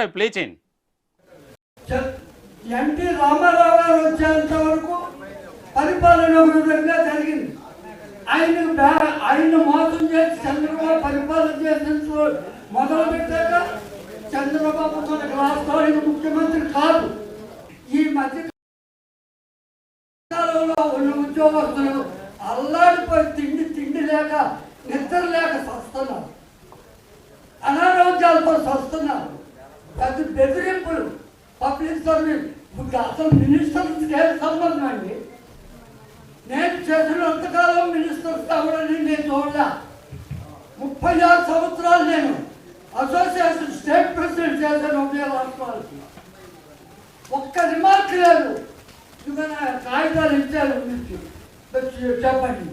ఒకసారి ప్లే చేయండి. ఎన్టీ రామారావు గారు వచ్చేంత వరకు పరిపాలన విధంగా జరిగింది. ఆయన మోసం చేసి చంద్రబాబు పరిపాలన చేసిన మొదలు పెట్టాక చంద్రబాబు మనకు రాష్ట్రానికి ముఖ్యమంత్రి కాదు. ఈ మధ్య కాలంలో ఉన్న ఉద్యోగస్తులు అల్లాడిపోయి తిండి లేక నిద్ర లేక సస్తున్నారు, అనారోగ్యాలతో సస్తున్నారు. పెద్ద బెదిరింపులు పబ్లిక్ సర్వీస్. ఇప్పుడు అసలు మినిస్టర్స్కి ఏం సంబంధం అండి? నేను చేసినంతకాలం మినిస్టర్స్ అవ్వడని నేను చూడలే. 36 సంవత్సరాలు నేను అసోసియేషన్ స్టేట్ ప్రెసిడెంట్ చేశాను ఉభయ రాష్ట్రాలకి. ఒక్క రిమార్క్ లేదు. కాగితాలు ఇచ్చారు చెప్పండి.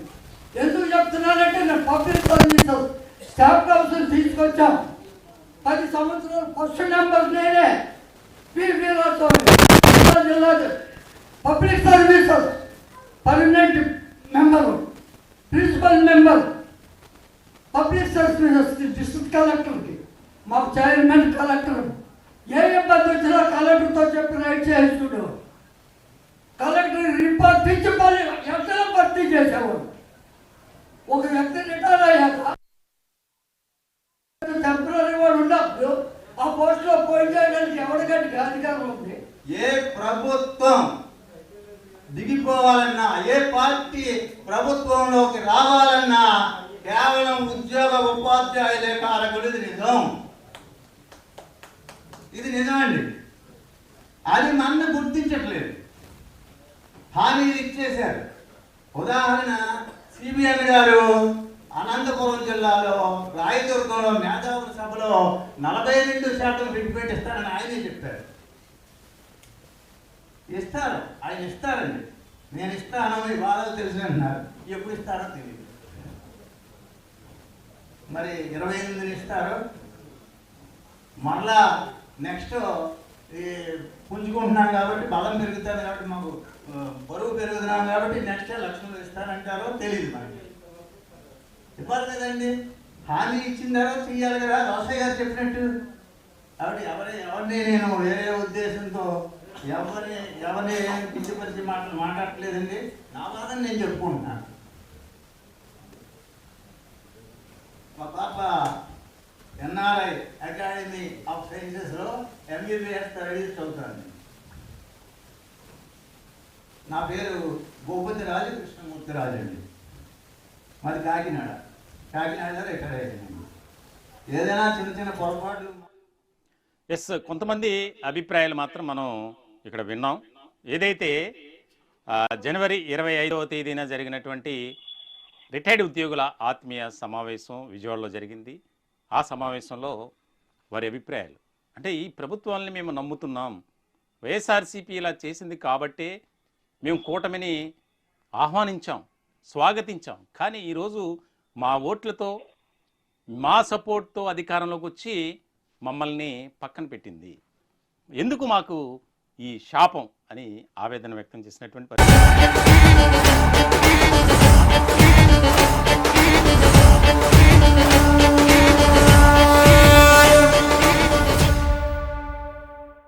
ఎందుకు చెప్తున్నానంటే నేను పబ్లిక్ సర్వీసెస్ స్టాఫ్ కౌన్సిల్ తీసుకొచ్చాం. 10 సంవత్సరాలు ఫస్ట్ నెంబర్ నేనే. జిల్లా public services permanent member, principal member public services district కలెక్టర్కి, మాకు చైర్మన్ కలెక్టర్. ఏ ఇబ్బంది వచ్చినా కలెక్టర్తో చెప్పి రైట్ చేయించుడు. కలెక్టర్ రిపోర్ట్ ఇచ్చి ఎక్కడ భర్తీ చేసేవాడు. ఒక వ్యక్తి రిటైర్ అయ్యాక టెంపరీ వాడు ఉన్నప్పుడు ఆ పోస్టులో పోయి చేయడానికి ఎవరికంటే అధికారం ఉంది? ఏ ప్రభుత్వం దిగిపోవాలన్నా, ఏ పార్టీ ప్రభుత్వంలోకి రావాలన్నా కేవలం ఉద్యోగ ఉపాధ్యాయులే కారకుడు. ఇది నిజం, ఇది నిజమండి. అది మన గుర్తించట్లేదు. హామీలు ఇచ్చేశారు. ఉదాహరణ, సిబిఎన్ గారు అనంతపురం జిల్లాలో రాయదుర్గంలో మేధావుల సభలో 42% రిక్రూట్మెంట్ ఇస్తారని ఆయనే చెప్పారు. ఇస్తారు, ఆయన ఇస్తారండి. నేను ఇస్తాను, మీ బాధలు తెలుసు అంటున్నారు. ఎప్పుడు ఇస్తారో తెలియదు. మరి 28 ఇస్తారు. మళ్ళా నెక్స్ట్ ఈ పుంజుకుంటున్నాం కాబట్టి బలం పెరుగుతుంది కాబట్టి మాకు బరువు పెరుగుతున్నాం కాబట్టి నెక్స్ట్ లక్షలు ఇస్తారంటారో తెలియదు. మనకి ఇవ్వాలి కదండి. హామీ ఇచ్చిన తర్వాత చెయ్యాలి కదా, రోసయ్య గారు చెప్పినట్టు. కాబట్టి ఎవరిని నేను వేరే ఉద్దేశంతో ఎవరిని కించపరిచే మాటలు మాట్లాడట్లేదండి. నా బాధని నేను చెప్పుకుంటున్నాను. మా పాప ఎన్ఆర్ఐ అకాడమీ ఆఫ్ సైన్సెస్లో ఎంబీబీఎస్ స్టడీస్ చదువుతాను. నా పేరు భూపతి రాజు కృష్ణమూర్తి రాజు అండి. మాది కాకినాడలో రిటైర్ అయ్యానండి. ఏదైనా చిన్న పొరపాట్లు. ఎస్, కొంతమంది అభిప్రాయాలు మాత్రం మనం ఇక్కడ విన్నాం. ఏదైతే జనవరి 25వ తేదీన జరిగినటువంటి రిటైర్డ్ ఉద్యోగుల ఆత్మీయ సమావేశం విజయవాడలో జరిగింది. ఆ సమావేశంలో వారి అభిప్రాయాలు అంటే, ఈ ప్రభుత్వాన్ని మేము నమ్ముతున్నాం, వైఎస్ఆర్సీపీ ఇలా చేసింది కాబట్టే మేము కూటమిని ఆహ్వానించాం, స్వాగతించాం. కానీ ఈరోజు మా ఓట్లతో, మా సపోర్ట్తో అధికారంలోకి వచ్చి మమ్మల్ని పక్కన పెట్టింది. ఎందుకు మాకు ఈ శాపం అని ఆవేదన వ్యక్తం చేసినటువంటి పరిస్థితి.